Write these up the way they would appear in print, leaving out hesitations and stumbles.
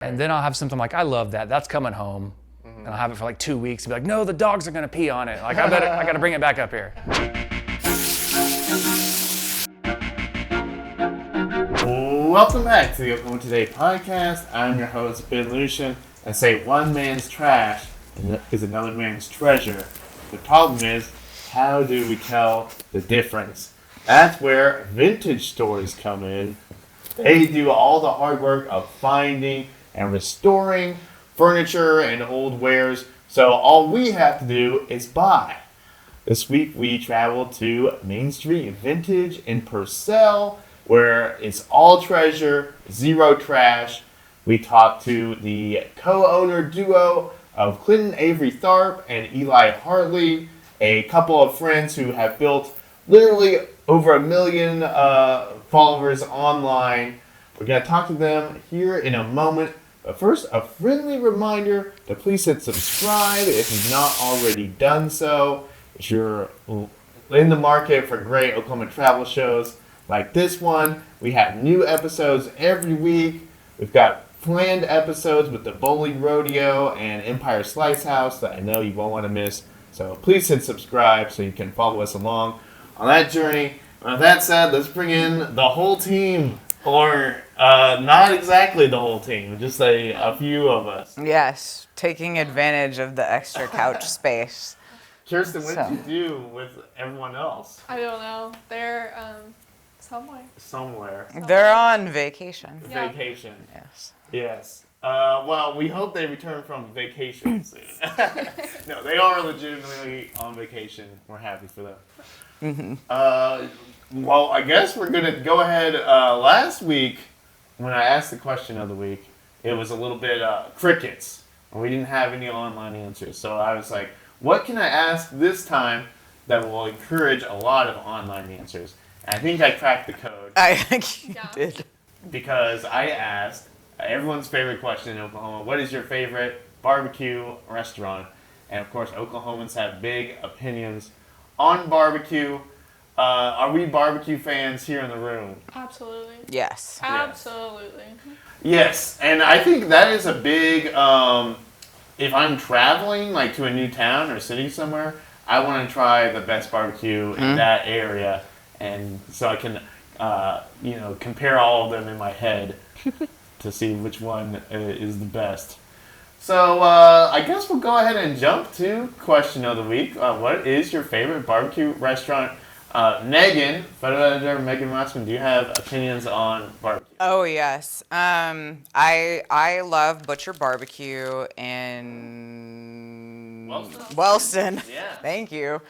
And then I'll have something like, I love that. That's coming home. And I'll have it for like 2 weeks and be like, no, the dogs are gonna pee on it. Like, I gotta bring it back up here. Welcome back to the Oklahoma Today podcast. I'm your host, Ben Lucian. I say one man's trash is another man's treasure. The problem is, how do we tell the difference? That's where vintage stores come in. They do all the hard work of finding and restoring furniture and old wares, so all we have to do is buy. This week we traveled to Main Street Vintage in Purcell, where it's all treasure, zero trash. We talked to the co-owner duo of Clinton Avery Tharp and Eli Hartley, a couple of friends who have built literally over 1 million followers online. We're going to talk to them here in a moment. But first, a friendly reminder to please hit subscribe if you've not already done so. If you're in the market for great Oklahoma travel shows like this one, we have new episodes every week. We've got planned episodes with the Bowling Rodeo and Empire Slice House that I know you won't want to miss. So please hit subscribe so you can follow us along on that journey. With that said, let's bring in the whole team. Or not exactly the whole team, just a few of us. Yes, taking advantage of the extra couch space. Kirsten, what did you do with everyone else? I don't know. They're somewhere. They're on vacation. Yeah. Vacation. Yes. Yes. Well, we hope they return from vacation soon. No, they are legitimately on vacation. We're happy for them. Mm-hmm. Well, I guess we're going to go ahead. Last week, when I asked the question of the week, it was a little bit crickets. And we didn't have any online answers. So I was like, what can I ask this time that will encourage a lot of online answers? And I think I cracked the code. I think you did. Because I asked everyone's favorite question in Oklahoma, what is your favorite barbecue restaurant? And of course, Oklahomans have big opinions on barbecue. Are we barbecue fans here in the room? Absolutely. Yes. Absolutely. Yes, and I think that is a big, if I'm traveling like to a new town or city somewhere, I want to try the best barbecue in that area. And so I can, compare all of them in my head to see which one is the best. So I guess we'll go ahead and jump to question of the week. What is your favorite barbecue restaurant? Megan, photo editor Megan Mossman, do you have opinions on barbecue? Oh yes. I love Butcher Barbecue in Wellston. Yeah. Thank you.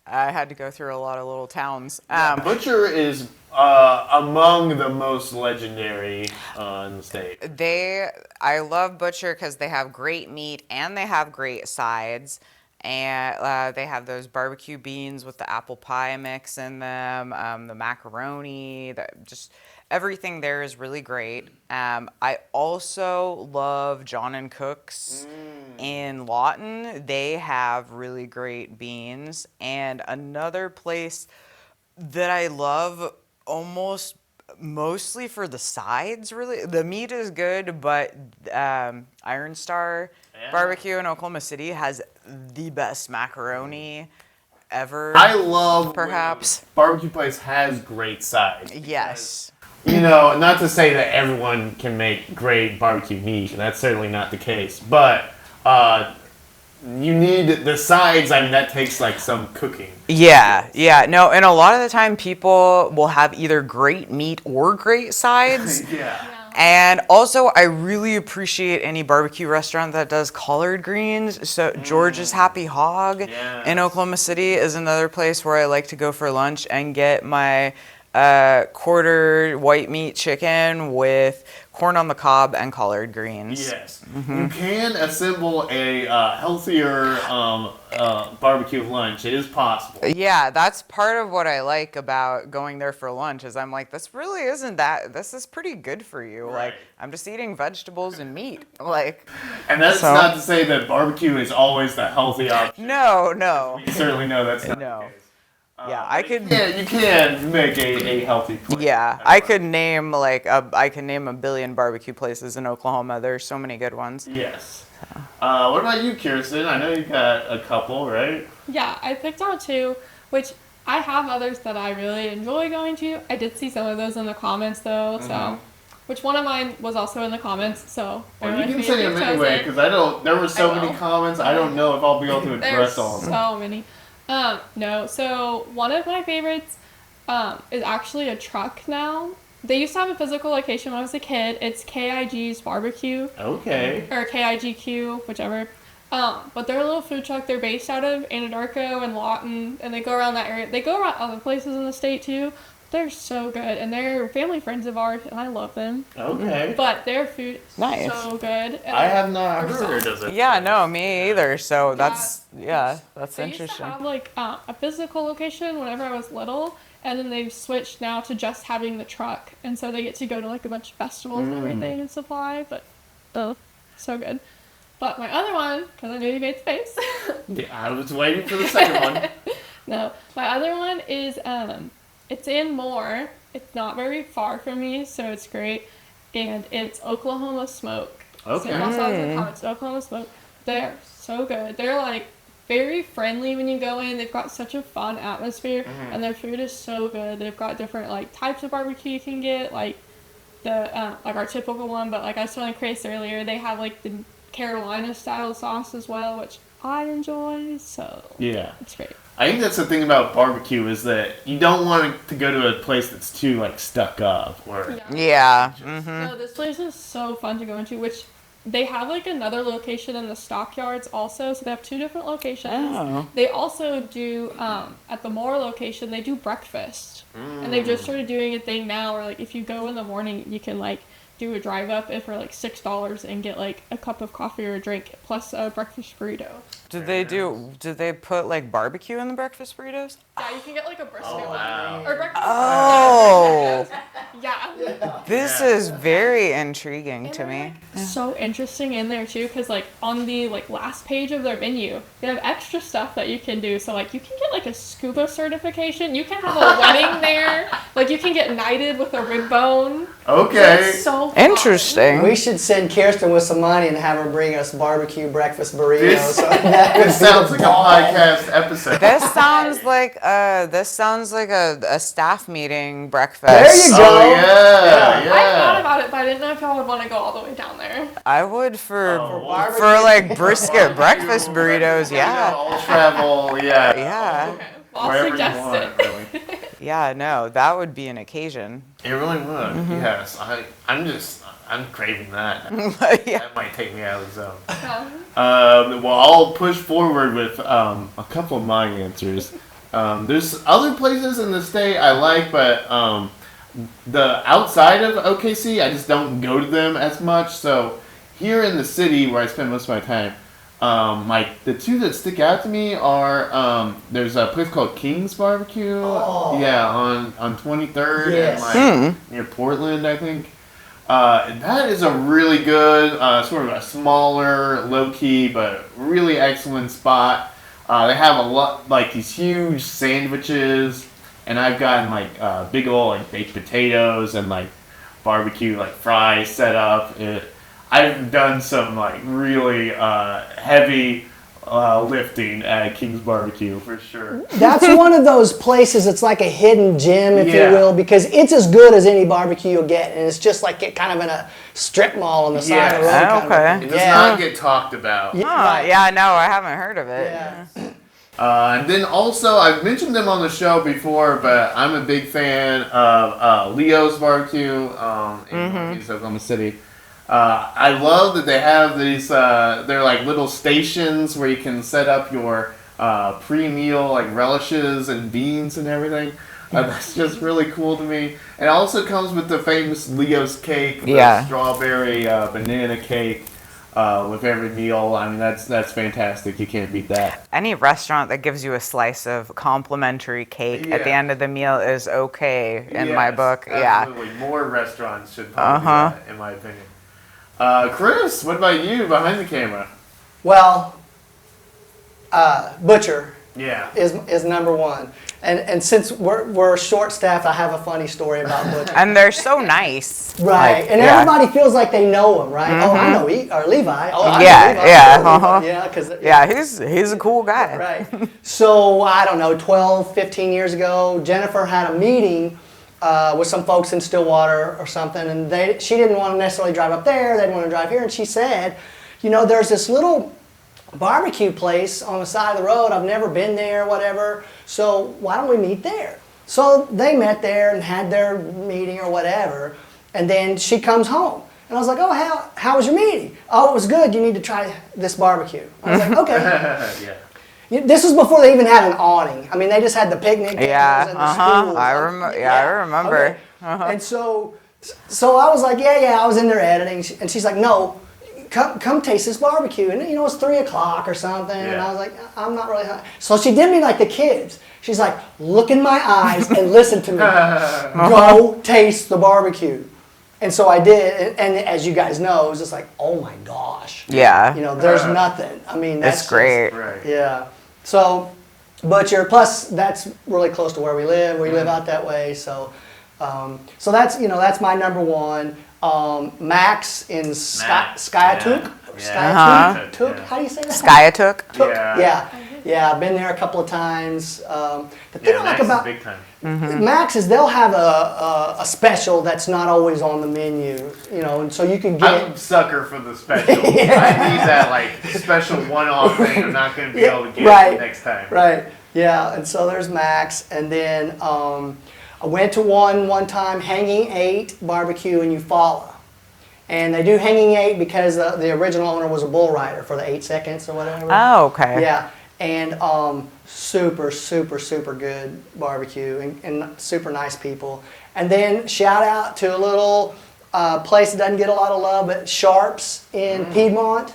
I had to go through a lot of little towns. Butcher is among the most legendary in the state. I love Butcher because they have great meat and they have great sides. And they have those barbecue beans with the apple pie mix in them, the macaroni, just everything there is really great. I also love John and Cook's in Lawton. They have really great beans. And another place that I love almost mostly for the sides, really. The meat is good, but Iron Star Barbecue in Oklahoma City has the best macaroni ever. I love perhaps when a barbecue place has great sides. Yes. Not to say that everyone can make great barbecue meat, and that's certainly not the case, but you need the sides. I mean, that takes like some cooking. Yeah. No, and a lot of the time people will have either great meat or great sides. Yeah. And also, I really appreciate any barbecue restaurant that does collard greens. So George's Happy Hog in Oklahoma City is another place where I like to go for lunch and get my quarter white meat chicken with corn on the cob and collard greens. Yes. You can assemble a healthier barbecue lunch. It is possible. Yeah, that's part of what I like about going there for lunch is I'm like, this really isn't that, this is pretty good for you. Right. Like, I'm just eating vegetables and meat. And that's not to say that barbecue is always the healthy option. No. You certainly know that's not the case. Yeah, I could. Yeah, you can make a healthy place. Yeah, I could name a billion barbecue places in Oklahoma. There's so many good ones. Yes. What about you, Kirsten? I know you got a couple, right? Yeah, I picked out two, which I have others that I really enjoy going to. I did see some of those in the comments though, so which one of mine was also in the comments. So Well, you can say them anyway, because there were so many comments. I don't know if I'll be able to address There's all of them. so many. No, so one of my favorites is actually a truck now. They used to have a physical location when I was a kid. It's KIG's Barbecue. Okay. Or KIGQ, whichever. But they're a little food truck. They're based out of Anadarko and Lawton, and they go around that area. They go around other places in the state too. They're so good, and they're family friends of ours, and I love them. Okay. But their food is Nice. so good. And I have not heard of it. Yeah, no, me either. So that's They interesting. used to have like a physical location whenever I was little, and then they've switched now to just having the truck, and so they get to go to like a bunch of festivals and everything and supply. But so good. But my other one, because I knew you made the face. Yeah, I was waiting for the second one. No, my other one is it's in Moore. It's not very far from me, so it's great, and it's Oklahoma Smoke. Okay. So also in the comments, Oklahoma Smoke. They're so good. They're like very friendly when you go in. They've got such a fun atmosphere, and their food is so good. They've got different like types of barbecue you can get, like the like our typical one, but like I was telling Chris earlier, they have like the Carolina style sauce as well, which I enjoy. So Yeah. it's great. I think that's the thing about barbecue is that you don't want to go to a place that's too like stuck up. Or Yeah. No, this place is so fun to go into, which they have like another location in the stockyards also, so they have two different locations. Oh. They also do at the Moore location they do breakfast, and they've just started doing a thing now where like if you go in the morning you can like do a drive up for like $6 and get like a cup of coffee or a drink plus a breakfast burrito. Did they put like barbecue in the breakfast burritos? Yeah, you can get like a brisket one wow. or breakfast. Oh, Yeah. this is very intriguing to me. So interesting in there too, because like on the like last page of their menu they have extra stuff that you can do. So like you can get like a scuba certification, you can have a wedding there, like you can get knighted with a rib bone. Okay. It's so fun. Interesting. We should send Kirsten with some money and have her bring us barbecue breakfast burritos. This sounds like a podcast episode. This sounds like a staff meeting breakfast. There you go. Oh yeah, I thought yeah. about it, but I didn't know if y'all would want to go all the way down there. I would for barbecue. like brisket breakfast burritos. Yeah. All travel, yeah. Yeah. Okay. Well, I'll Wherever you suggest want, it. really. Yeah. No, that would be an occasion. It really would. Yes, I'm craving that. Yeah. That might take me out of the zone. Yeah. Well, I'll push forward with a couple of my answers. There's other places in the state I like, but the outside of OKC, I just don't go to them as much. So here in the city, where I spend most of my time, the two that stick out to me are there's a place called King's Barbecue. Oh. Yeah, on 23rd Yes. and near Portland, I think. That is a really good, sort of a smaller, low-key, but really excellent spot. They have a lot, like these huge sandwiches, and I've gotten like big old like baked potatoes and like barbecue like fries set up. I've done some like really heavy lifting at King's Barbecue for sure. That's one of those places. It's like a hidden gem, if Yeah. you will, because it's as good as any barbecue you'll get, and it's just like it kind of in a strip mall on the side of the road. Yes. kind of Okay. a It thing. does Yeah. not get talked about. Yeah. No, I haven't heard of it. Yeah. And then also, I've mentioned them on the show before, but I'm a big fan of Leo's Barbecue in Northeast Oklahoma City. I love that they have these, they're like little stations where you can set up your pre-meal, like relishes and beans and everything. That's just really cool to me. And it also comes with the famous Leo's cake, the Yeah. strawberry banana cake. With every meal, I mean that's fantastic. You can't beat that. Any restaurant that gives you a slice of complimentary cake at the Yeah. end of the meal is okay in my Yes, book. absolutely. More restaurants should probably do that, in my opinion. Chris, what about you behind the camera? Well, Butcher Yeah. is number one. And since we're short staffed, I have a funny story about butcher. And they're so nice. Right, Like, and yeah. everybody feels like they know him, right? Oh, I know or Levi. Oh, I Yeah, know Levi. yeah, I know Levi. uh-huh. Yeah, because Yeah, he's a cool guy. right. So I don't know, 12, 15 years ago, Jennifer had a meeting with some folks in Stillwater or something, and she didn't want to necessarily drive up there. They didn't want to drive here, and she said, you know, there's this little barbecue place on the side of the road. I've never been there, whatever. So why don't we meet there? So they met there and had their meeting or whatever. And then she comes home. And I was like, oh, how was your meeting? Oh, it was good. You need to try this barbecue. I was like, okay. Yeah. This was before they even had an awning. I mean, they just had the picnic tables Yeah, and the stools. I remember. Okay. And so I was like, yeah, I was in there editing. And she's like, no, come taste this barbecue. And you know, it's 3 o'clock or something. And I was like, I'm not really hungry. So she did me like the kids. She's like, look in my eyes and listen to me. Go taste the barbecue. And so I did. And as you guys know, it was just like, oh my gosh. Yeah. You know, there's nothing. I mean, that's great. Right. Yeah. So, Butcher, plus that's really close to where we live. We live out that way. So that's my number one. Max in Skiatook. Yeah. Skiatook. How do you say that? Skiatook. Yeah. I've been there a couple of times. The thing I like Max is about big time. Max is they'll have a special that's not always on the menu, you know, and so you can get. I'm a sucker for the special. I need that like special one-off thing I'm not going to be able to get next time. Right. Yeah. And so there's Max, and then I went to one time, Hanging 8 barbecue in Eufaula. And they do Hanging 8 because the original owner was a bull rider for the 8 seconds or whatever. Oh, okay. Yeah. And super, super, super good barbecue and super nice people. And then shout out to a little place that doesn't get a lot of love, but Sharps in Piedmont.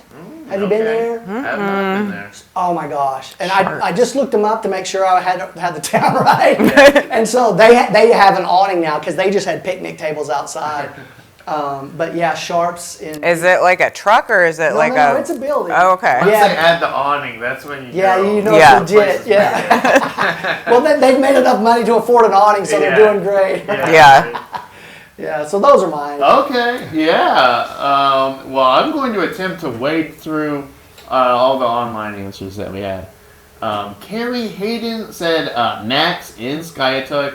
Have you been there? I've not been there. Oh my gosh! And I just looked them up to make sure I had the town right. And so they have an awning now because they just had picnic tables outside. But yeah, Sharps in. Is it like a truck or is it No, it's a building. Oh, okay. Once Yeah. they add the awning, that's when you Yeah, go. you know Yeah. it's legit. Yeah. Well, they've made enough money to afford an awning, so they're doing great. Yeah. Yeah. So those are mine. Okay, yeah. Well, I'm going to attempt to wade through all the online answers that we had. Carrie Hayden said Max in Skiatook.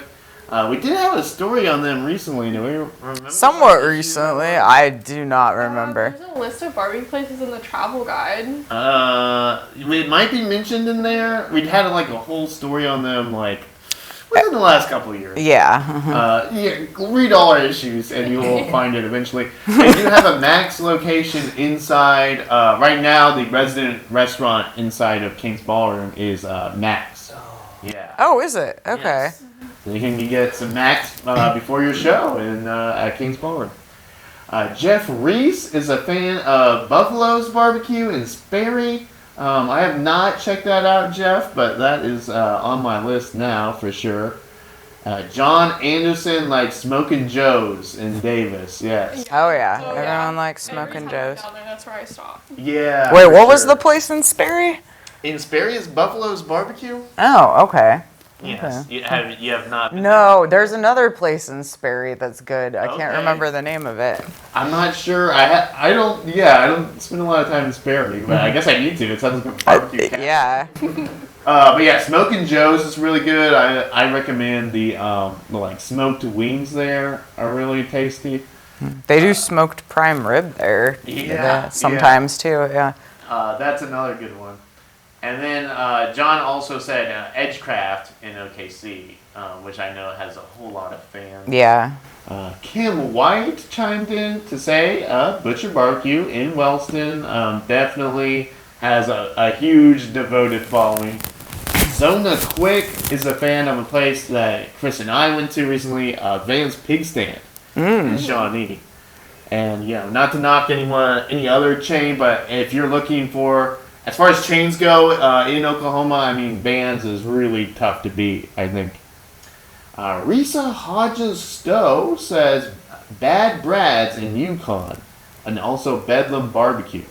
We did have a story on them recently. Do we remember? Somewhat recently. I do not remember. There's a list of barbecue places in the travel guide. It might be mentioned in there. We'd had like a whole story on them like within the last couple of years. Yeah. Read all our issues and you will find it eventually. They do have a Max location inside. Right now, the resident restaurant inside of King's Ballroom is Max. Yeah. Oh, is it? Okay. Yes. So you can get some Max before your show at King's Ballroom. Jeff Reese is a fan of Buffalo's Barbecue in Sperry. I have not checked that out, Jeff, but that is on my list now for sure. John Anderson likes Smokin' Joe's in Davis. Yes. Oh, yeah. Oh, Everyone likes Every Smokin' time I'm Joe's. down there, that's where I stop. Yeah. Wait, for what was sure. the place in Sperry? In Sperry is Buffalo's Barbecue? Oh, okay. Yes. You have not been No, there's another place in Sperry that's good. I can't Okay. remember the name of it. I'm not sure. I don't spend a lot of time in Sperry, but I guess I need to. It sounds like a barbecue town. Yeah. But yeah, Smokin' Joe's is really good. I recommend the like smoked wings there are really tasty. They do smoked prime rib there. Yeah, Sometimes too, yeah. That's another good one. And then John also said Edgecraft in OKC, which I know has a whole lot of fans. Yeah. Kim White chimed in to say Butcher Barbecue in Wellston definitely has a huge devoted following. Zona Quick is a fan of a place that Chris and I went to recently, Van's Pig Stand in Shawnee. And not to knock any other chain, but if you're looking for, as far as chains go in Oklahoma, I mean, Van's is really tough to beat, I think. Risa Hodges Stowe says Bad Brad's in Yukon, and also Bedlam Barbecue.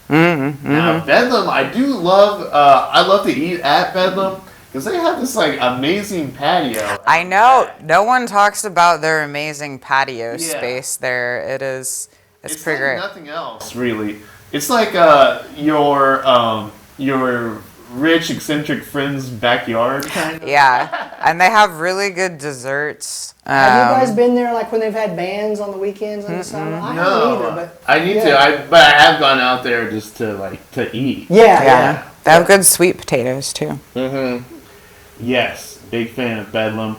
Now Bedlam, I love to eat at Bedlam because they have this like amazing patio. I know. No one talks about their amazing patio Yeah. space there. It's pretty like great. nothing else, really. It's like your rich eccentric friend's backyard kind of. Yeah, and they have really good desserts. Have you guys been there like when they've had bands on the weekends in the summer? I haven't either, but I need to. But I have gone out there just to eat. Yeah, they have good sweet potatoes too. Yes, big fan of Bedlam.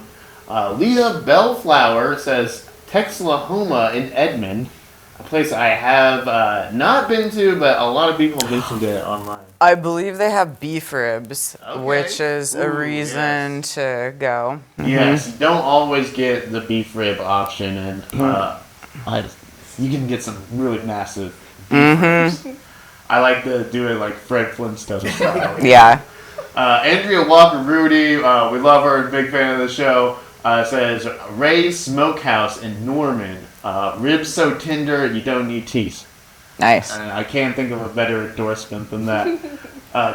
Leah Bellflower says Texlahoma in Edmond, a place I have not been to, but a lot of people have mentioned it online. I believe they have beef ribs, Okay. which is a Ooh, reason to go. Yes, you don't always get the beef rib option, and you can get some really massive beef ribs. I like to do it like Fred Flintstone style. Yeah. Andrea Walker Rudy, we love her, big fan of the show, says Ray's Smokehouse in Norman. Ribs so tender you don't need teeth. Nice. And I can't think of a better endorsement than that.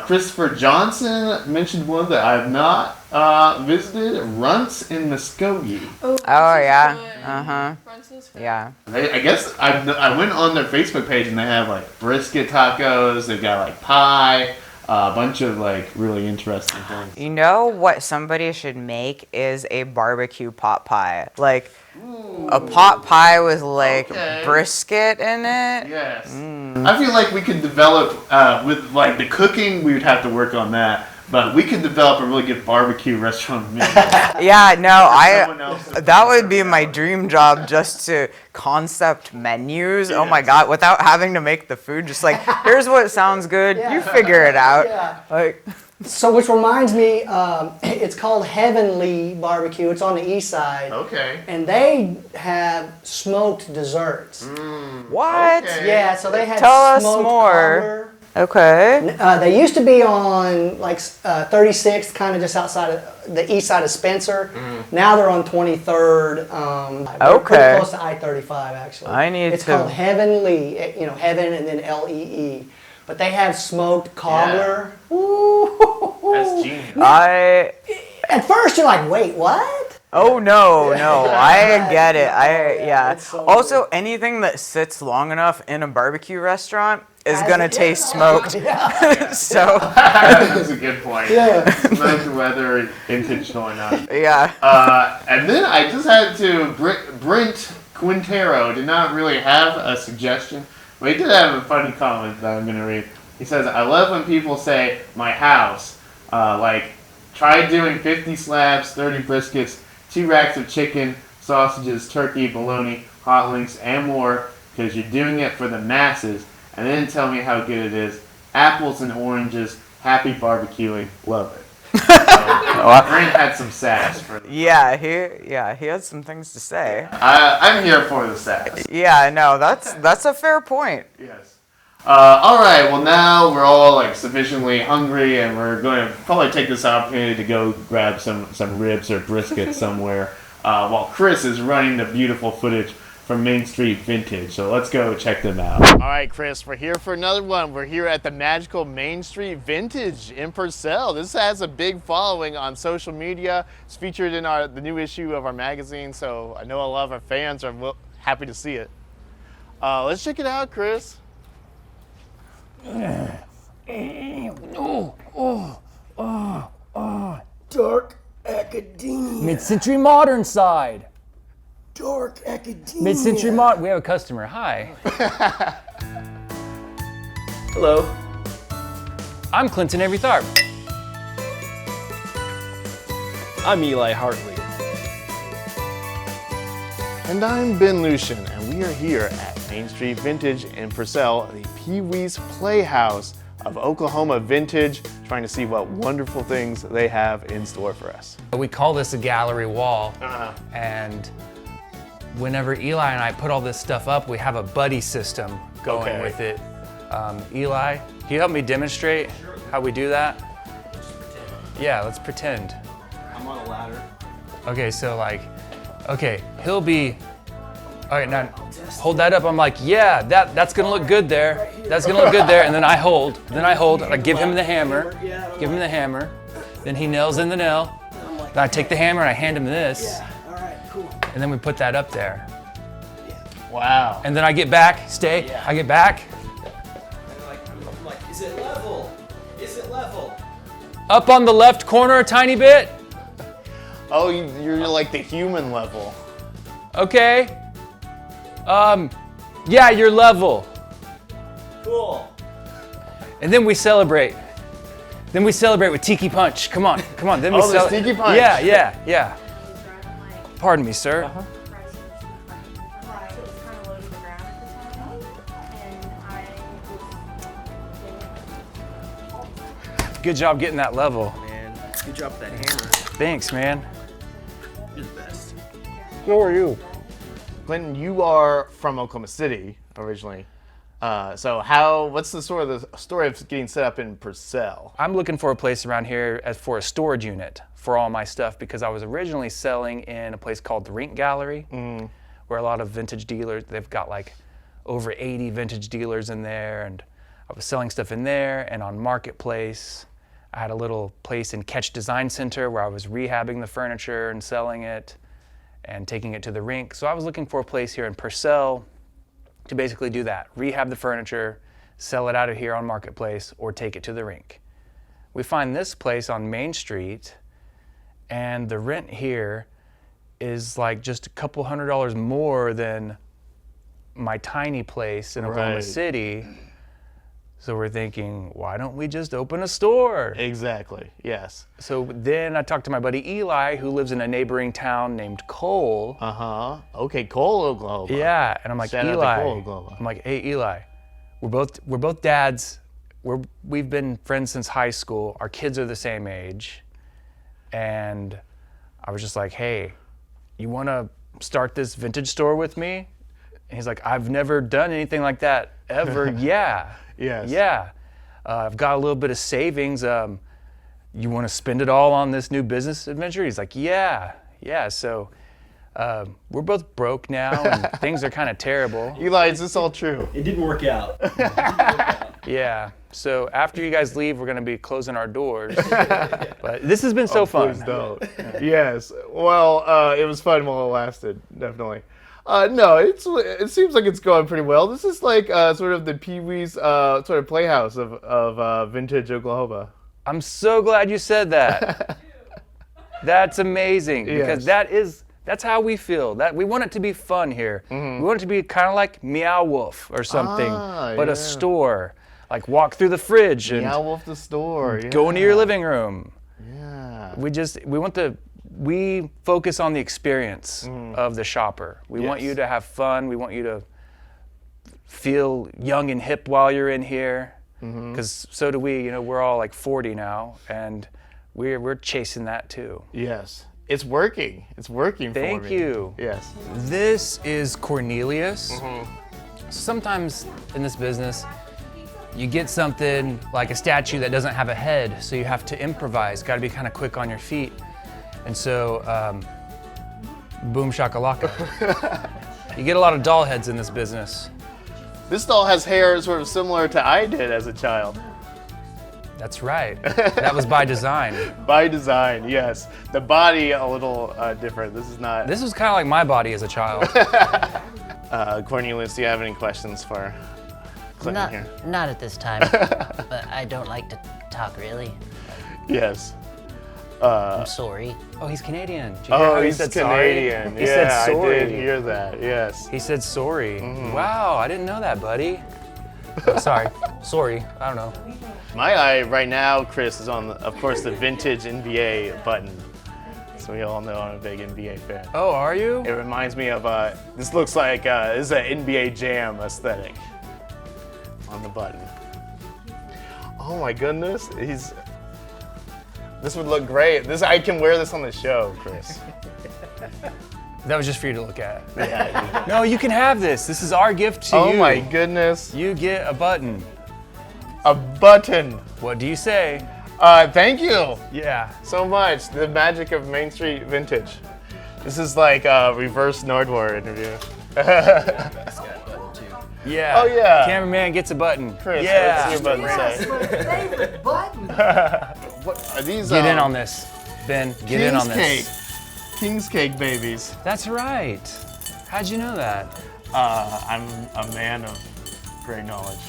Christopher Johnson mentioned one that I have not visited, Runts in Muskogee. Oh, yeah. Uh-huh. Yeah. I guess I went on their Facebook page and they have like brisket tacos, they've got like pie, a bunch of like really interesting things. You know what somebody should make is a barbecue pot pie. Like a pot pie with like brisket in it. Yes. I feel like we could develop, with like the cooking, we would have to work on that. But we could develop a really good barbecue restaurant menu. Yeah, no, Someone else to that would be my dream job, just to concept menus. Oh my God, without having to make the food, just like, here's what sounds good, you figure it out. Yeah. Like, So, which reminds me, it's called Heavenly Barbecue. It's on the east side. Okay. And they have smoked desserts. what? Okay. Yeah, so they had Tell us smoked more. cobbler. Okay. They used to be on like 36th, kind of just outside of the east side of Spencer. Now they're on 23rd. They're pretty Okay. close to I-35 actually. I need It's to- called Heavenly, Heaven and then Lee. But they have smoked cobbler. Ooh. That's genius. At first you're like, wait, what? Oh no, I get it. Yeah. it's so Also, anything that sits long enough in a barbecue restaurant is gonna taste smoked. So That's a good point. Yeah. Nice weather vintage going on. yeah. And then I just had to, Brent Quintero did not really have a suggestion, but he did have a funny comment that I'm going to read. He says, I love when people say, my house. Like, try doing 50 slabs, 30 briskets, 2 racks of chicken, sausages, turkey, bologna, hot links, and more, because you're doing it for the masses, and then tell me how good it is. Apples and oranges, happy barbecuing, love it. Brent had some sass for that. Yeah, he had some things to say. I'm here for the sass. Yeah, no, that's a fair point. Yes. All right. Well, now we're all like sufficiently hungry, and we're going to probably take this opportunity to go grab some ribs or brisket somewhere, while Chris is running the beautiful footage from Main Street Vintage. So let's go check them out. All right, Chris, we're here for another one. We're here at the magical Main Street Vintage in Purcell. This has a big following on social media. It's featured in the new issue of our magazine, so I know a lot of our fans are happy to see it. Let's check it out, Chris. Dark academia. Mid-century modern side. Dark academia. Mid-century modern. We have a customer. Hi. Hello. I'm Clinton Avery Tharp. I'm Eli Hartley. And I'm Ben Lucian, and we are here at Main Street Vintage in Purcell, the Pee Wee's Playhouse of Oklahoma Vintage, trying to see what wonderful things they have in store for us. We call this a gallery wall, and whenever Eli and I put all this stuff up, we have a buddy system going with it. Eli, can you help me demonstrate how we do that? Yeah, let's pretend. I'm on a ladder. Okay, so he'll be, all right, now, hold that up. I'm like, yeah, that's gonna look good there. That's gonna look good there. And then I hold, and I give him the hammer, Then he nails in the nail. Then I take the hammer and I hand him this. All right, cool. And then we put that up there. Wow. And then I get back, I get back. I'm like, is it level? Is it level? Up on the left corner a tiny bit. Oh, you're like the human level. Okay. Yeah, you're level. Cool. And then we celebrate. Then we celebrate with Tiki Punch. Come on. Then we the Tiki Punch. Yeah. Pardon me, sir. So it's kind of low to the ground at the time, and Good job getting that level. Man, good job with that hammer. Thanks, man. You're the best. So are you? Clinton, you are from Oklahoma City originally. So what's the story of getting set up in Purcell? I'm looking for a place around here for a storage unit for all my stuff because I was originally selling in a place called the Rink Gallery, where a lot of vintage dealers, they've got like over 80 vintage dealers in there, and I was selling stuff in there and on Marketplace. I had a little place in Catch Design Center where I was rehabbing the furniture and selling it and taking it to the rink. So I was looking for a place here in Purcell to basically do that, rehab the furniture, sell it out of here on Marketplace, or take it to the rink. We find this place on Main Street, and the rent here is like just a couple $100 more than my tiny place in Oklahoma Right. City. So we're thinking, why don't we just open a store? Exactly, yes. So then I talked to my buddy Eli, who lives in a neighboring town named Cole. Okay, Cole, Oklahoma. Yeah, and I'm like, Shout out to Eli. Cole, Oklahoma. I'm like, hey, Eli, we're both dads. We've been friends since high school. Our kids are the same age, and I was just like, hey, you want to start this vintage store with me? And he's like, I've never done anything like that ever. Yeah. Yes. Yeah. I've got a little bit of savings. You want to spend it all on this new business adventure? He's like, yeah. So we're both broke now, and things are kind of terrible. Eli, is this all true? It didn't work out. Yeah. So after you guys leave, we're going to be closing our doors. But this has been so fun. Please don't. Yes. Well, it was fun while it lasted, definitely. No, it seems like it's going pretty well. This is like sort of the Pee Wee's sort of playhouse of vintage Oklahoma. I'm so glad you said that. That's amazing because that's how we feel. That we want it to be fun here. We want it to be kind of like Meow Wolf or something, but a store. Like walk through the fridge and Meow Wolf the store. go into your living room. Yeah. We focus on the experience of the shopper. We want you to have fun. We want you to feel young and hip while you're in here. Because so do we. You know, we're all like 40 now, and we're chasing that too. Yes. It's working. It's working for me. Thank you. Yes. This is Cornelius. Sometimes in this business, you get something like a statue that doesn't have a head, so you have to improvise. Got to be kind of quick on your feet. And so, boom shakalaka. You get a lot of doll heads in this business. This doll has hair sort of similar to I did as a child. That's right. That was by design. By design, yes. The body a little different. This is not. This was kind of like my body as a child. Cornelius, do you have any questions for Clinton here? Not at this time, but I don't like to talk really. Yes. I'm sorry. Oh, he's Canadian. Did you hear Oh, how he he's said Canadian. Sorry? He said sorry. I did hear that. Yes. He said sorry. Wow, I didn't know that, buddy. Sorry. I don't know. My eye right now, Chris, is on, of course, the vintage NBA button. So we all know I'm a big NBA fan. Oh, are you? It reminds me of, this looks like, this is an NBA Jam aesthetic on the button. Oh my goodness, this would look great. I can wear this on the show, Chris. That was just for you to look at. Yeah. No, you can have this. This is our gift to you. Oh my goodness. You get a button. A button. What do you say? Thank you Yeah. so much. The magic of Main Street Vintage. This is like a reverse Nordwar interview. Yeah. Oh, yeah. Cameraman gets a button. Chris, yeah. what's your button Yes, say? my favorite button. What are these? Get in on this, Ben. Get in on King's this. cake. King's cake babies. That's right. How'd you know that? I'm a man of great knowledge.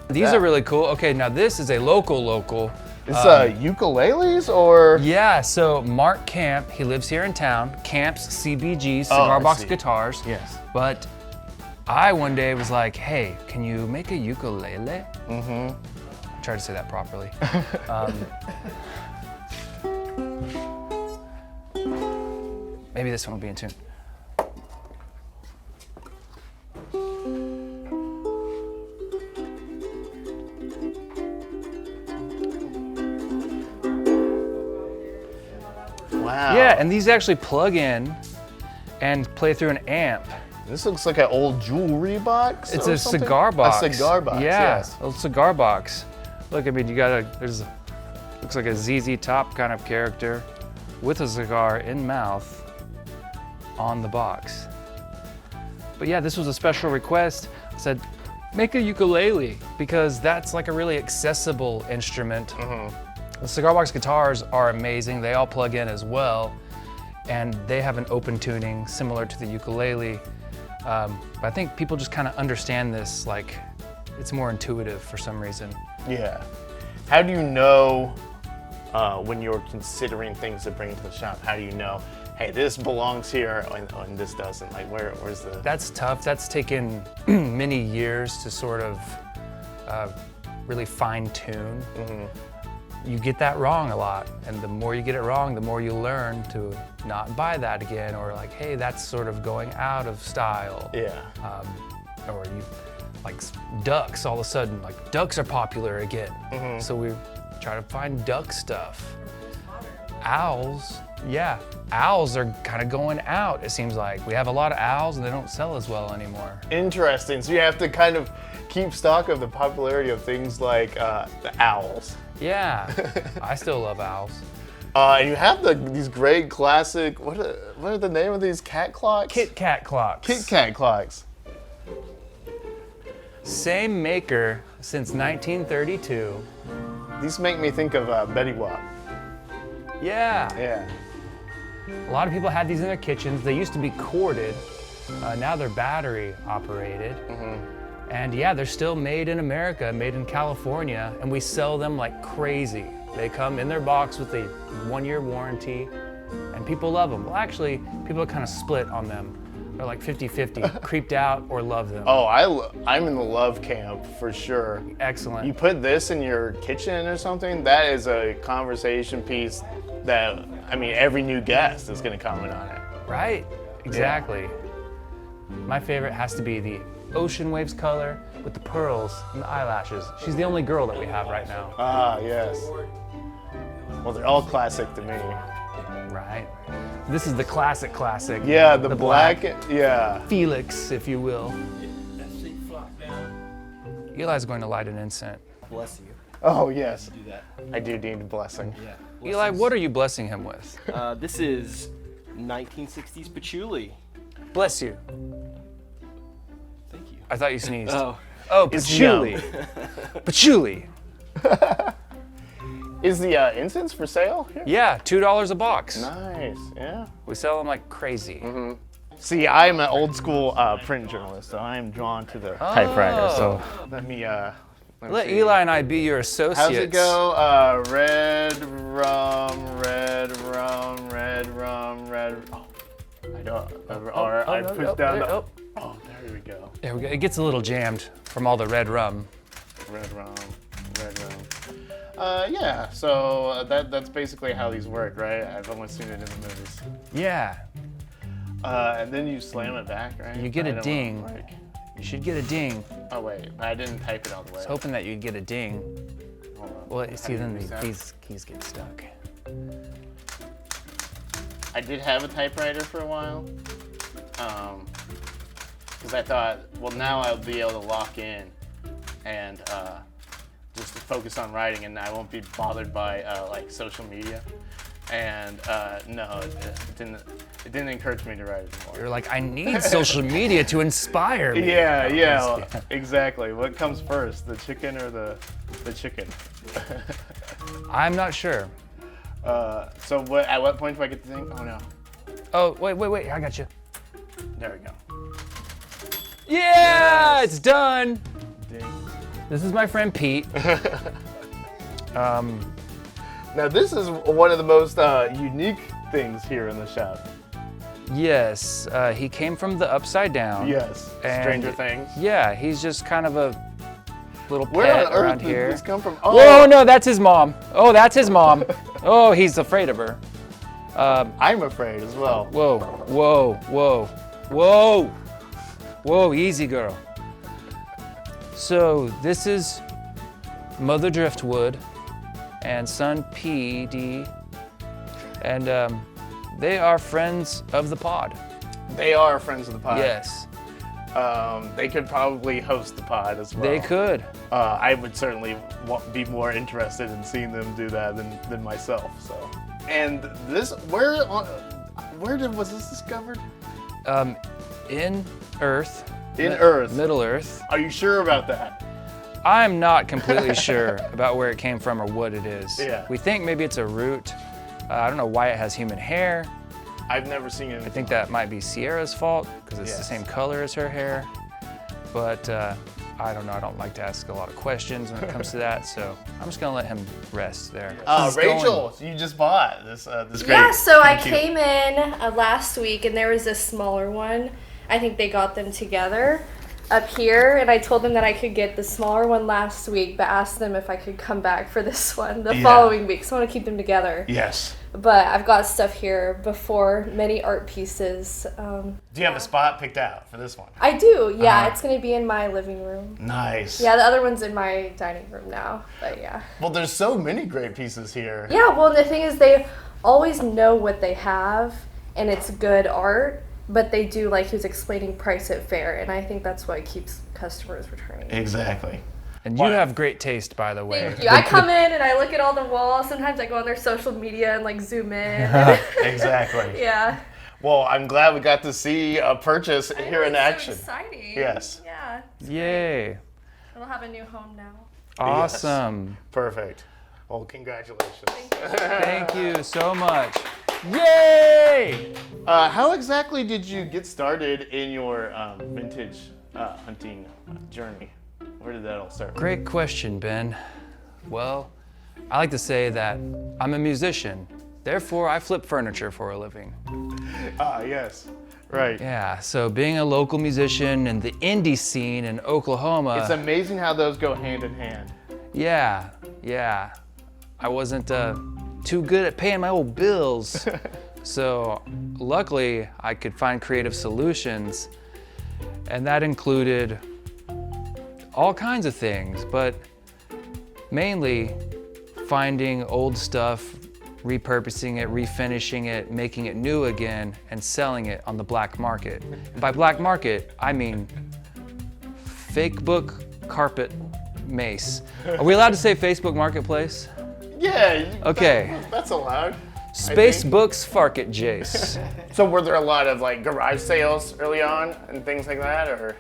These are really cool. Okay, now this is a local. It's ukuleles or? Yeah, so Mark Camp, he lives here in town. Camp's CBG, Cigar I Box see. Guitars. Yes. But I one day was like, hey, can you make a ukulele? Mm-hmm. Try to say that properly. Maybe this one will be in tune. Wow. Yeah, and these actually plug in and play through an amp. This looks like an old jewelry box. It's or a something? cigar box. A cigar box. Yeah, Yes. a cigar box. Look, I mean, looks like a ZZ Top kind of character with a cigar in mouth on the box. But yeah, this was a special request. I said, make a ukulele because that's like a really accessible instrument. The cigar box guitars are amazing. They all plug in as well. And they have an open tuning similar to the ukulele. But I think people just kind of understand this, like it's more intuitive for some reason. Yeah. How do you know when you're considering things to bring to the shop? How do you know, hey, this belongs here and this doesn't? Like, where's the? That's tough. That's taken many years to sort of really fine tune. You get that wrong a lot, and the more you get it wrong, the more you learn to not buy that again, or like, hey, that's sort of going out of style. Yeah. Or you, like ducks, all of a sudden, like ducks are popular again. So we try to find duck stuff. Owls, yeah, owls are kind of going out, it seems like. We have a lot of owls and they don't sell as well anymore. Interesting. So you have to kind of keep stock of the popularity of things like the owls. Yeah, I still love owls. And you have these great classic, what are the name of these cat clocks? Kit Kat clocks. Kit Kat clocks. Same maker since 1932. These make me think of Betty Wap. Yeah. Yeah. A lot of people had these in their kitchens. They used to be corded. Now they're battery operated. And yeah, they're still made in America, made in California, and we sell them like crazy. They come in their box with a 1-year warranty, and people love them. Well, actually, people are kind of split on them. They're like 50-50, creeped out or love them. Oh, I'm in the love camp for sure. Excellent. You put this in your kitchen or something, that is a conversation piece that, I mean, every new guest is going to comment on it. Right? Exactly. My favorite has to be the ocean waves color with the pearls and the eyelashes. She's the only girl that we have right now. Ah, yes. Well, they're all classic to me. Right? This is the classic. Yeah, the black, yeah. Felix, if you will. That seat flopped down. Eli's going to light an incense. Bless you. Oh, yes. Do that. I do need a blessing. Yeah. Eli, what are you blessing him with? This is 1960s patchouli. Bless you. Thank you. I thought you sneezed. Oh. Oh, It's patchouli. Patchouli. Is the incense for sale here? Yeah, $2 a box. Nice, yeah. We sell them like crazy. See, I'm an old school print journalist, so I am drawn to the typewriter. So let me Let see. Eli and I be your associates. How's it go? Red rum, red rum, red rum, red. Oh, I don't. Or I push down the. Oh, there we go. There we go. It gets a little jammed from all the red rum. Red rum, red rum. Yeah. So that's basically how these work, right? I've almost seen it in the movies. Yeah. And then you slam it back, right? You get I a don't ding. wanna, like- You should get a ding. Oh wait, I didn't type it all the way. I was hoping that you'd get a ding. Hold on. Well, How see, do you then reset? these keys get stuck. I did have a typewriter for a while, because I thought, well, now I'll be able to lock in and just focus on writing, and I won't be bothered by like social media. and no, it didn't encourage me to write anymore. You're like, I need social media to inspire me. Yeah, exactly. What comes first, the chicken or the chicken? I'm not sure. So at what point do I get the thing? Oh no. Oh, wait, I got you. There we go. Yeah, it's done. Ding. This is my friend Pete. Now this is one of the most unique things here in the shop. Yes, he came from the Upside Down. Yes, and Stranger Things. Yeah, he's just kind of a little Where pet on earth around did here. this come from? Whoa, no, that's his mom. Oh, that's his mom. Oh, he's afraid of her. I'm afraid as well. Whoa, easy girl. So this is Mother Driftwood and son PD, and they are friends of the pod. They are friends of the pod. Yes, They could probably host the pod as well. they could. I would certainly be more interested in seeing them do that than myself. So, and this, was this discovered? In Earth. In Earth. Middle Earth. Are you sure about that? I'm not completely sure about where it came from or what it is. Yeah. We think maybe it's a root. I don't know why it has human hair. I've never seen it. I think that might be Sierra's fault because it's the Yes. same color as her hair. But I don't know. I don't like to ask a lot of questions when it comes to that, so I'm just gonna let him rest there. Rachel, you just bought this great. Yeah, so I cute. came in last week and there was a smaller one. I think they got them together up here, and I told them that I could get the smaller one last week, but asked them if I could come back for this one the following week. So I want to keep them together. Yes. But I've got stuff here before, many art pieces. Do you have a spot picked out for this one? I do, yeah. It's going to be in my living room. Nice. Yeah, the other one's in my dining room now, but yeah. Well, there's so many great pieces here. Yeah, well, the thing is they always know what they have, and it's good art, but they do, like he was explaining, price it fair, and I think that's what keeps customers returning. Exactly. And you have great taste, by the way. Thank you. I come in and I look at all the walls. Sometimes I go on their social media and like zoom in. Exactly. Yeah. Well, I'm glad we got to see a purchase here in It's action. So exciting. Yes. Yeah. Yay. We'll have a new home now. Awesome. Perfect. Well, congratulations. Thank you so much. Yay! How exactly did you get started in your vintage hunting journey? Where did that all start? Great question, Ben. Well, I like to say that I'm a musician. Therefore, I flip furniture for a living. Yes. Right. Yeah, so being a local musician in the indie scene in Oklahoma. It's amazing how those go hand in hand. Yeah. I wasn't too good at paying my old bills. So luckily, I could find creative solutions. And that included all kinds of things, but mainly finding old stuff, repurposing it, refinishing it, making it new again, and selling it on the black market. And by black market, I mean fake book carpet mace. Are we allowed to say Facebook Marketplace? Yeah. Okay. That's allowed. Space Books Farkit Jace. So were there a lot of like garage sales early on and things like that, or?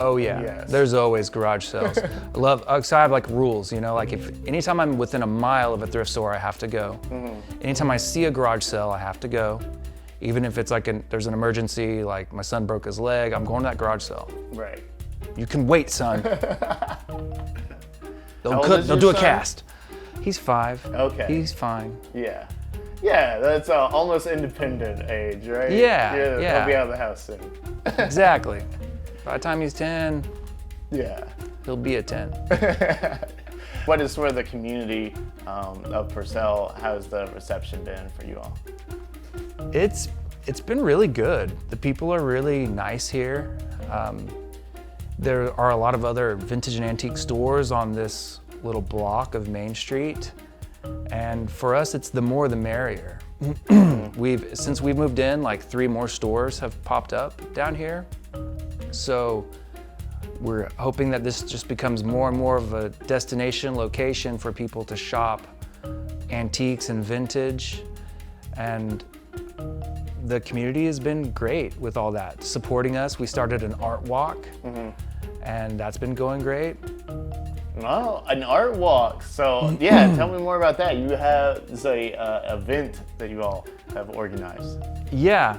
Oh yeah, Yes. There's always garage sales. I love, so I have like rules, you know, like if anytime I'm within a mile of a thrift store, I have to go. Anytime I see a garage sale, I have to go. Even if it's like there's an emergency, like my son broke his leg, I'm going to that garage sale. Right. You can wait, son. How old is They'll your do a son? cast. He's 5. Okay. He's fine. Yeah. Yeah, that's almost independent age, right? Yeah. He'll be out of the house soon. Exactly. By the time he's 10, Yeah. he'll be a 10. What is sort of the community of Purcell? How's the reception been for you all? It's been really good. The people are really nice here. There are a lot of other vintage and antique stores on this little block of Main Street. And for us, it's the more the merrier. Since we've moved in, like 3 more stores have popped up down here. So we're hoping that this just becomes more and more of a destination location for people to shop antiques and vintage, and the community has been great with all that, supporting us. We started an art walk, and that's been going great. Oh, an art walk. So yeah, tell me more about that. You have a event that you all have organized. Yeah,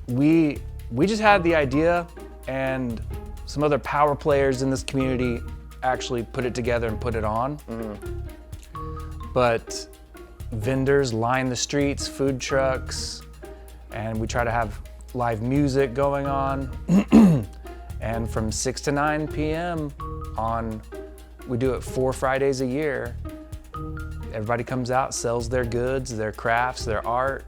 we just had the idea, and some other power players in this community actually put it together and put it on. But vendors line the streets, food trucks, and we try to have live music going on. And from 6 to 9 p.m. we do it 4 Fridays a year. Everybody comes out, sells their goods, their crafts, their art,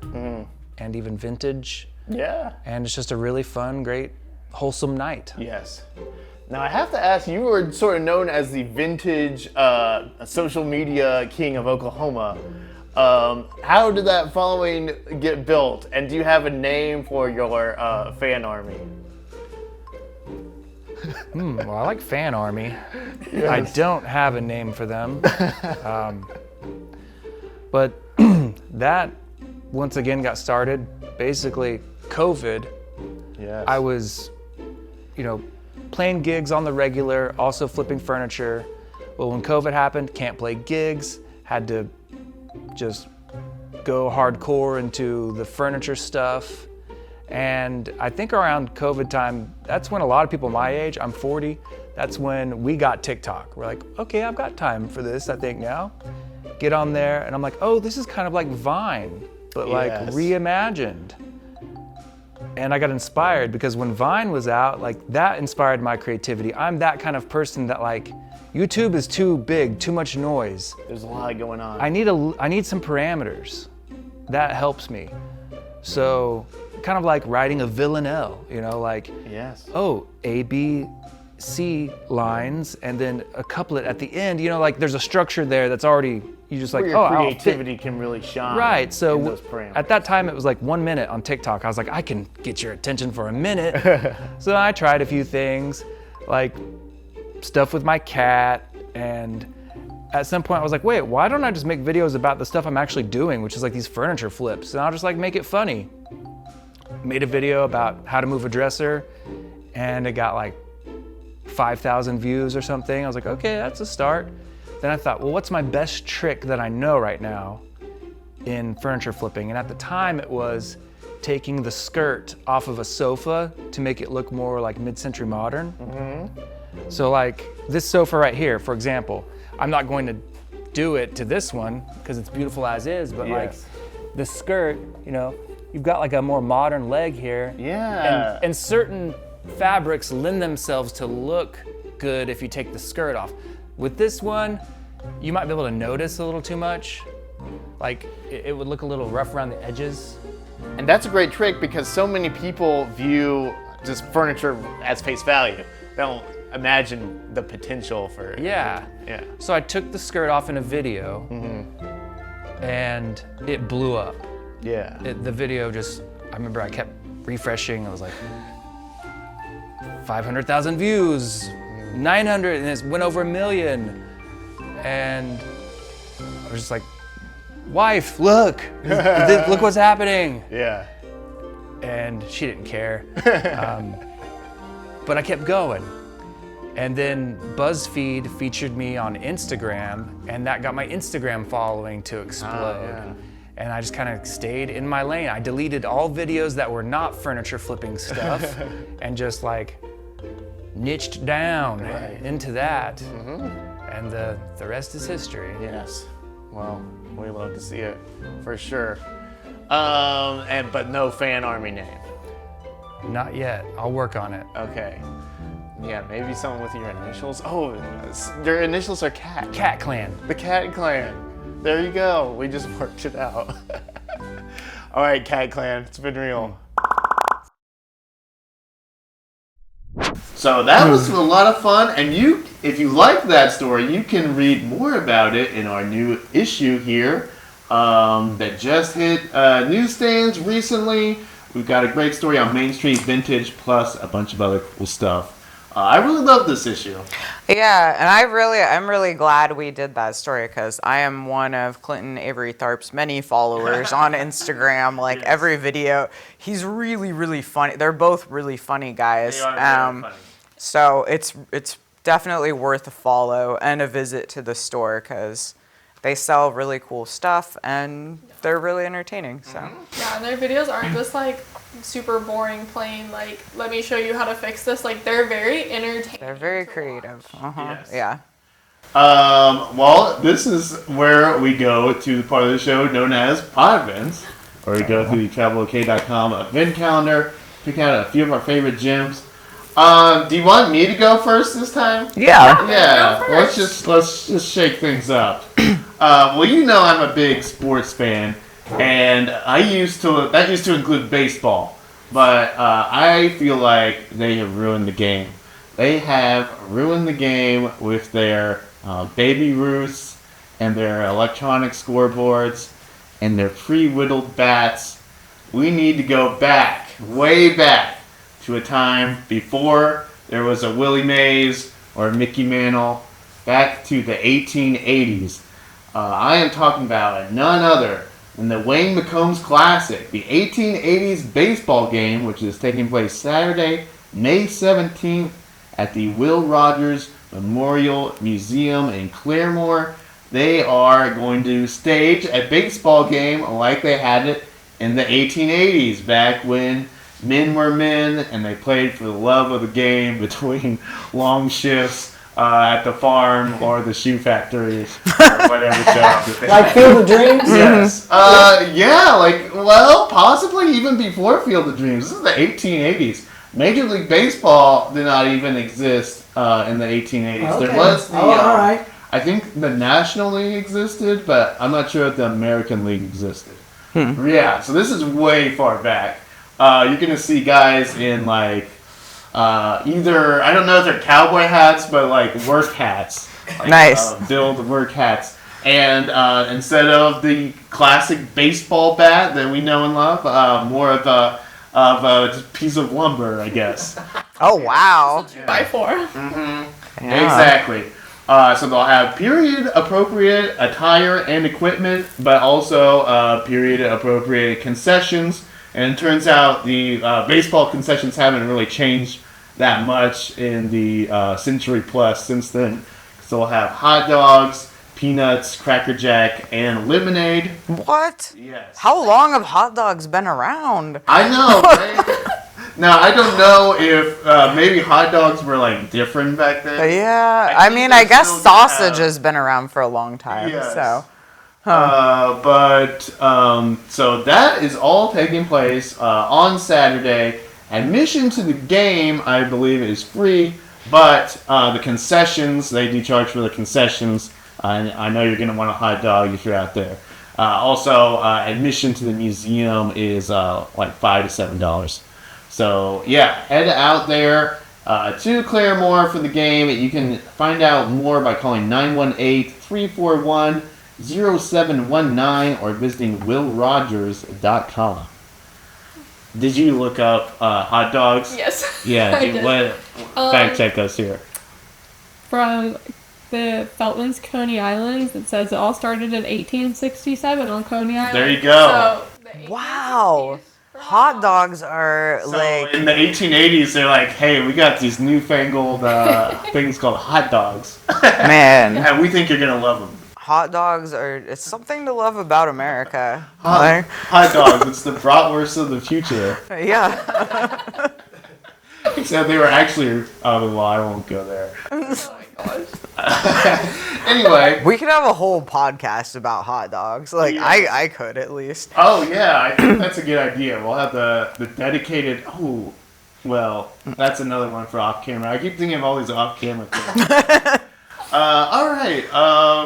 and even vintage. Yeah. And it's just a really fun, great, wholesome night. Yes. Now I have to ask, you were sort of known as the vintage social media king of Oklahoma. How did that following get built? And do you have a name for your fan army? Well, I like Fan Army. Yes. I don't have a name for them. But that, once again, got started. Basically, COVID. Yes. I was, playing gigs on the regular, also flipping furniture. Well, when COVID happened, can't play gigs, had to just go hardcore into the furniture stuff. And I think around COVID time, that's when a lot of people my age, I'm 40, that's when we got TikTok. We're like, okay, I've got time for this, I think now. Get on there, and I'm like, oh, this is kind of like Vine, but like reimagined. And I got inspired because when Vine was out, like that inspired my creativity. I'm that kind of person that like, YouTube is too big, too much noise. There's a lot going on. I need some parameters. That helps me. So, kind of like writing a villanelle, oh, A, B, C lines, and then a couplet at the end, like there's a structure there that's already, you just like, where your creativity can really shine. Right, so in those parameters. At that time it was like 1 minute on TikTok. I was like, I can get your attention for a minute. So I tried a few things, like stuff with my cat, and at some point I was like, wait, why don't I just make videos about the stuff I'm actually doing, which is like these furniture flips, and I'll just like make it funny. Made a video about how to move a dresser, and it got like 5,000 views or something. I was like, okay, that's a start. Then I thought, well, what's my best trick that I know right now in furniture flipping? And at the time it was taking the skirt off of a sofa to make it look more like mid-century modern. So like this sofa right here, for example, I'm not going to do it to this one because it's beautiful as is, but like the skirt, you've got like a more modern leg here. Yeah. And certain fabrics lend themselves to look good if you take the skirt off. With this one, you might be able to notice a little too much. Like it would look a little rough around the edges. And that's a great trick because so many people view just furniture as face value. They don't imagine the potential for it. Yeah. So I took the skirt off in a video, and it blew up. Yeah. The video I remember I kept refreshing. I was like, 500,000 views, 900, and it went over 1 million. And I was just like, wife, look, look what's happening. Yeah. And she didn't care. But I kept going. And then BuzzFeed featured me on Instagram, and that got my Instagram following to explode. And I just kind of stayed in my lane. I deleted all videos that were not furniture flipping stuff and just like niched down into that. And the rest is history. Yes. Well, we love to see it for sure. But no fan army name. Not yet. I'll work on it. Okay. Yeah, maybe someone with your initials. Oh, your initials are Cat. Cat Clan. The Cat Clan. There you go. We just worked it out. All right, Cat Clan. It's been real. So that was a lot of fun. And if you like that story, you can read more about it in our new issue here that just hit newsstands recently. We've got a great story on Main Street Vintage plus a bunch of other cool stuff. I really love this issue. Yeah, and I'm really glad we did that story because I am one of Clinton Avery Tharp's many followers on Instagram. Like every video, he's really, really funny. They're both really funny guys. They are very funny. So it's definitely worth a follow and a visit to the store because they sell really cool stuff and they're really entertaining. So Yeah, and their videos aren't just like super boring, plain like let me show you how to fix this. Like they're very entertaining. they're very creative. Yes. Yeah. Well, this is where we go to the part of the show known as podvents, where we go through the travelok.com event calendar, pick out a few of our favorite gyms. Do you want me to go first this time? Yeah. Yeah. Go Let's first. just shake things up. Well, you know I'm a big sports fan, and that used to include baseball, but I feel like they have ruined the game. They have ruined the game with their Baby Ruths and their electronic scoreboards and their pre-whittled bats. We need to go back, way back, to a time before there was a Willie Mays or a Mickey Mantle, back to the 1880s. I am talking about none other than the Wayne McCombs Classic, the 1880s baseball game, which is taking place Saturday, May 17th at the Will Rogers Memorial Museum in Claremore. They are going to stage a baseball game like they had it in the 1880s, back when men were men and they played for the love of the game between long shifts at the farm or the shoe factories or whatever job that they Like Field of Dreams? Yes. Possibly even before Field of Dreams. This is the 1880s. Major League Baseball did not even exist in the 1880s. Okay. There was the, all right. I think the National League existed, but I'm not sure if the American League existed. Yeah, so this is way far back. You're going to see guys in like either, I don't know if they're cowboy hats, but like work hats. Like, Nice. Build work hats. And instead of the classic baseball bat that we know and love, more of a piece of lumber, I guess. Oh wow. By 4. Yeah. Exactly. So they'll have period-appropriate attire and equipment, but also period-appropriate concessions. And it turns out the baseball concessions haven't really changed that much in the century plus since then. So we'll have hot dogs, peanuts, Cracker Jack, and lemonade. What? Yes. How long have hot dogs been around? I know, right? Now, I don't know if maybe hot dogs were like different back then. Yeah, I I think mean, they I guess still do have- sausage has been around for a long time. Yes. So, So that is all taking place on Saturday. Admission to the game, I believe, is free, but the concessions, they do charge for the concessions. I know you're going to want a hot dog if you're out there. Also, admission to the museum is like $5 to $7. So, yeah, head out there to Claremore for the game. You can find out more by calling 918-341-0719 or visiting willrogers.com. Did you look up hot dogs? Yes. Yeah, I did. what fact check us here. From the Feltman's Coney Islands, it says it all started in 1867 on Coney Island. There you go. So, the wow. 1860s for Hot dogs are So like, in the 1880s, they're like, hey, we got these newfangled things called hot dogs. man, And we think you're going to love them. hot dogs are, it's something to love about America. Hot dogs, it's the bratwurst of the future. Yeah. Except they were actually, well, I won't go there. Oh my gosh. Anyway. We could have a whole podcast about hot dogs. Like, Yeah. I could at least. Oh, yeah, I think that's a good idea. We'll have the dedicated, well, that's another one for off-camera. I keep thinking of all these off-camera things. All right.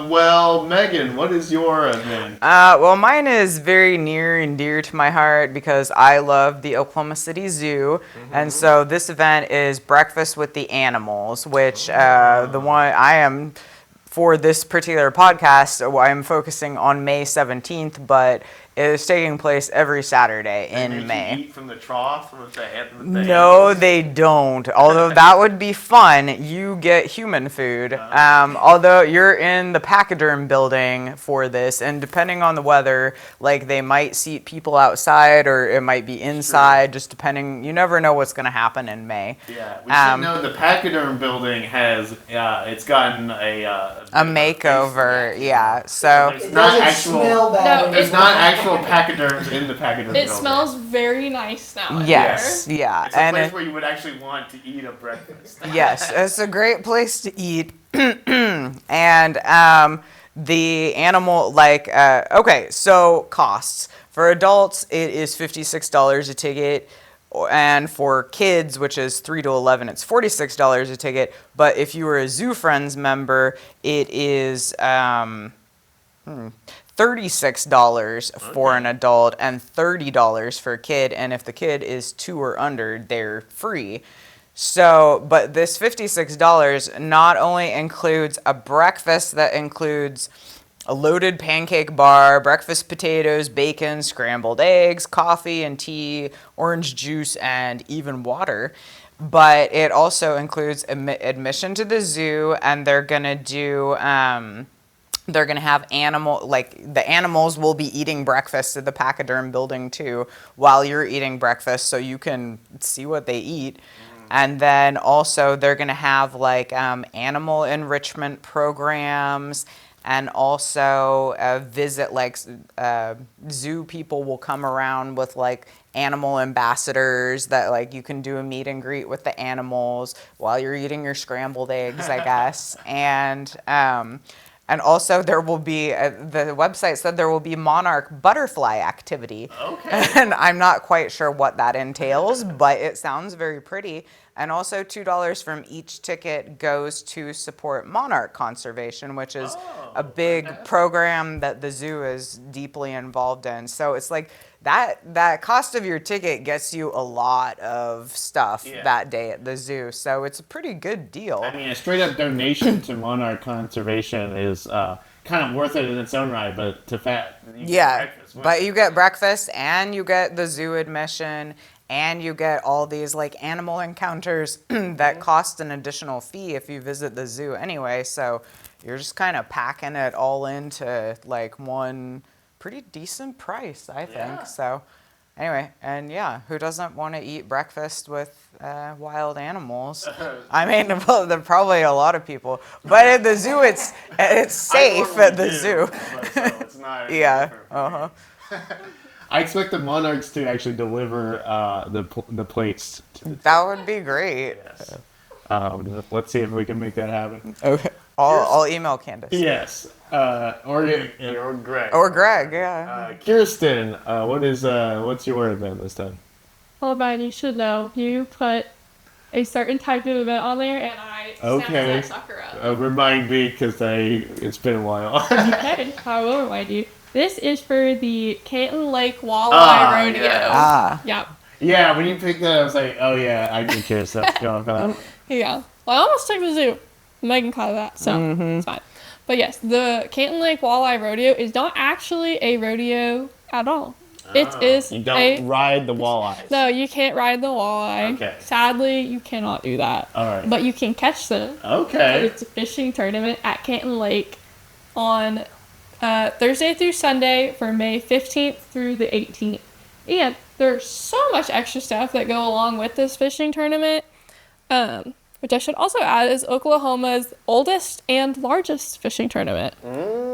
Well, Megan, what is your event? Well, mine is very near and dear to my heart because I love the Oklahoma City Zoo. And so this event is Breakfast with the Animals, which the one I am, for this particular podcast, I am focusing on May 17th, but is taking place every Saturday in May. You eat from the trough with the No, they don't. Although that would be fun. You get human food. Although you're in the pachyderm building for this, and depending on the weather, like they might seat people outside or it might be inside, just depending. You never know what's going to happen in May. Yeah, we should know the pachyderm building has it's gotten a makeover. Yeah, so it's not actual. No, There's not actual pachyderms in the pachyderm building. It smells very nice now. Yes, yeah, It's a place where you would actually want to eat a breakfast. Yes, it's a great place to eat. And the animal, okay, so costs. For adults, it is $56 a ticket. And for kids, which is 3 to 11, it's $46 a ticket. But if you were a Zoo Friends member, it is $36 for an adult and $30 for a kid. And if the kid is 2 or under, they're free. So, but this $56 not only includes a breakfast that includes a loaded pancake bar, breakfast potatoes, bacon, scrambled eggs, coffee and tea, orange juice, and even water. But it also includes admission to the zoo, and they're going to do, they're going to have the animals will be eating breakfast at the pachyderm building too while you're eating breakfast so you can see what they eat. And then also they're going to have animal enrichment programs. And also zoo people will come around with animal ambassadors that you can do a meet and greet with the animals while you're eating your scrambled eggs, I guess. And also there will be, the website said there will be monarch butterfly activity. Okay. And I'm not quite sure what that entails, but it sounds very pretty. And also $2 from each ticket goes to support monarch conservation, which is a big program that the zoo is deeply involved in. So it's that cost of your ticket gets you a lot of stuff that day at the zoo. So it's a pretty good deal. I mean, a straight up donation to monarch conservation is kind of worth it in its own right, but but you get breakfast and you get the zoo admission. And you get all these animal encounters that cost an additional fee if you visit the zoo anyway. So you're just kind of packing it all into one pretty decent price, I think. Yeah. So anyway, and who doesn't want to eat breakfast with wild animals? I mean, well, there are probably a lot of people, but at the zoo, it's safe at the zoo. So it's not. Yeah. I expect the monarchs to actually deliver the plates. That would be great. Yes. Let's see if we can make that happen. Okay. I'll email Candace. Yes. Or Greg. Or Greg, yeah. Kirsten, what's your word event this time? Well, Brian, you should know. You put a certain type of event on there, and I snapped that sucker up. Remind me, because it's been a while. Okay, I will remind you. This is for the Canton Lake Walleye Rodeo. Yep. Yeah, when you picked that, I was like, oh yeah, I can care stuff going on. Yeah. Well, I almost took the zoo. Megan caught that, so it's fine. But yes, the Canton Lake Walleye Rodeo is not actually a rodeo at all. It is You don't ride the walleyes. No, you can't ride the walleye. Okay. Sadly, you cannot do that. All right. But you can catch them. Okay. It's a fishing tournament at Canton Lake on Thursday through Sunday for May 15th through the 18th. And there's so much extra stuff that go along with this fishing tournament, which I should also add is Oklahoma's oldest and largest fishing tournament.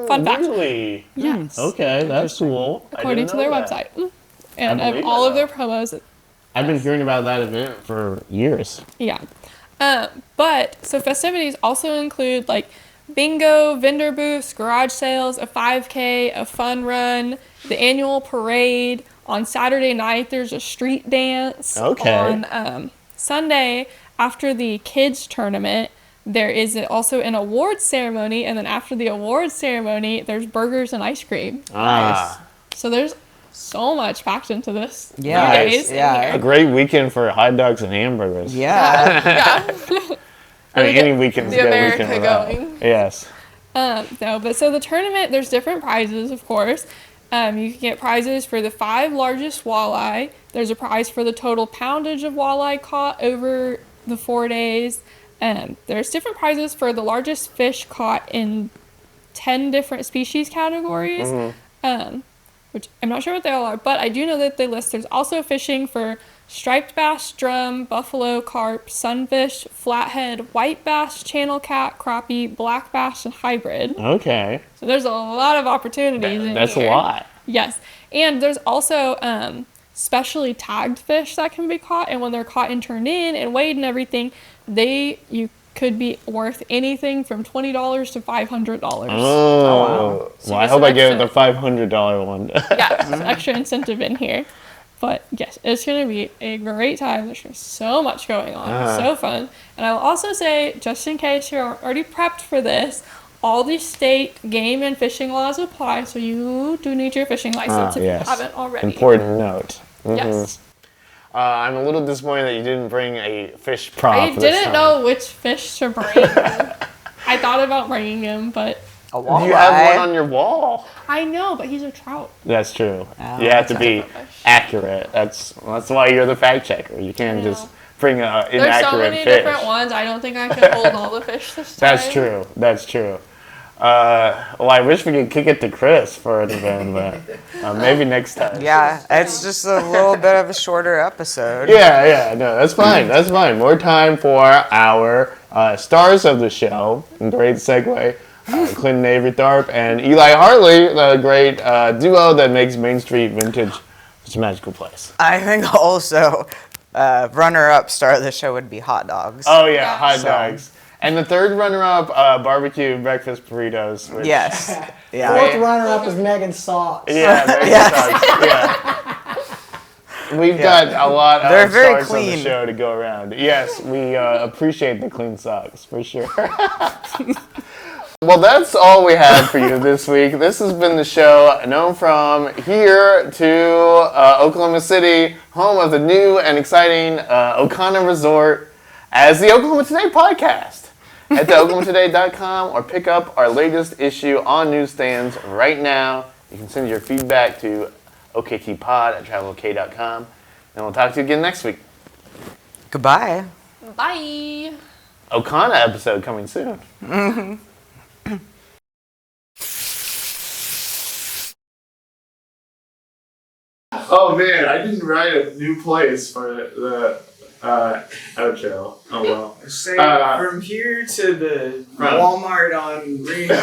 Fun fact. Really? Yes. Okay, that's cool. According to their website. And of all of their promos. I've been hearing about that event for years. Yeah. But, so festivities also include bingo, vendor booths, garage sales, a 5K, a fun run, the annual parade. On Saturday night, there's a street dance. Okay. On Sunday, after the kids tournament, there is also an awards ceremony. And then after the awards ceremony, there's burgers and ice cream. Nice. So there's so much packed into this. Yeah. Days A great weekend for hot dogs and hamburgers. Yeah. I mean, any weekend's the a good America weekend for that. going. Yes. No, but so the tournament, there's different prizes, of course. You can get prizes for the 5 largest walleye. There's a prize for the total poundage of walleye caught over the 4 days. There's different prizes for the largest fish caught in 10 different species categories, which I'm not sure what they all are, but I do know that they list there's also fishing for striped bass, drum, buffalo, carp, sunfish, flathead, white bass, channel cat, crappie, black bass, and hybrid. Okay. So there's a lot of opportunities in That's here. a lot. Yes. And there's also specially tagged fish that can be caught, and when they're caught and turned in and weighed and everything, you could be worth anything from $20 to $500. Oh, So well, I there's hope some I get the extra- $500 one. Yeah, there's extra incentive in here. But yes, it's going to be a great time. There's so much going on. So fun. And I will also say, just in case you're already prepped for this, all the state game and fishing laws apply, so you do need your fishing license if yes. you haven't already. Important note. Yes. I'm a little disappointed that you didn't bring a fish prop. I this didn't time. know which fish to bring. I thought about bringing him, but A walleye. You have one on your wall. I know, but he's a trout. That's true. Oh, You have to that's be accurate. That's why you're the fact checker. You can't just bring an inaccurate There's so many fish. different ones. I don't think I can hold all the fish this time. That's true. That's true. Well, I wish we could kick it to Chris for an event, but maybe next time. Yeah, it's just a little bit of a shorter episode. Yeah, no, that's fine. That's fine. More time for our stars of the show. Great segue. Clinton Avery Tharp and Eli Hartley, the great duo that makes Main Street Vintage such a magical place. I think also runner-up star of the show would be hot dogs. Oh, yeah, hot So- dogs. And the third runner-up, barbecue breakfast burritos. Which, Yes. Yeah. Fourth runner-up is Megan's socks. Yeah, Megan sucks. Yeah. We've got a lot They're of very stars on the clean. show to go around. Yes, we appreciate the clean socks, for sure. Well, that's all we have for you this week. This has been the show known from here to Oklahoma City, home of the new and exciting Okana Resort, as the Oklahoma Today podcast. Head to oklahomatoday.com or pick up our latest issue on newsstands right now. You can send your feedback to oktpod@travelok.com. And we'll talk to you again next week. Goodbye. Bye. Okana episode coming soon. Oh man, I didn't write a new place for the outro. Oh well. Say from here to the Walmart on Reno.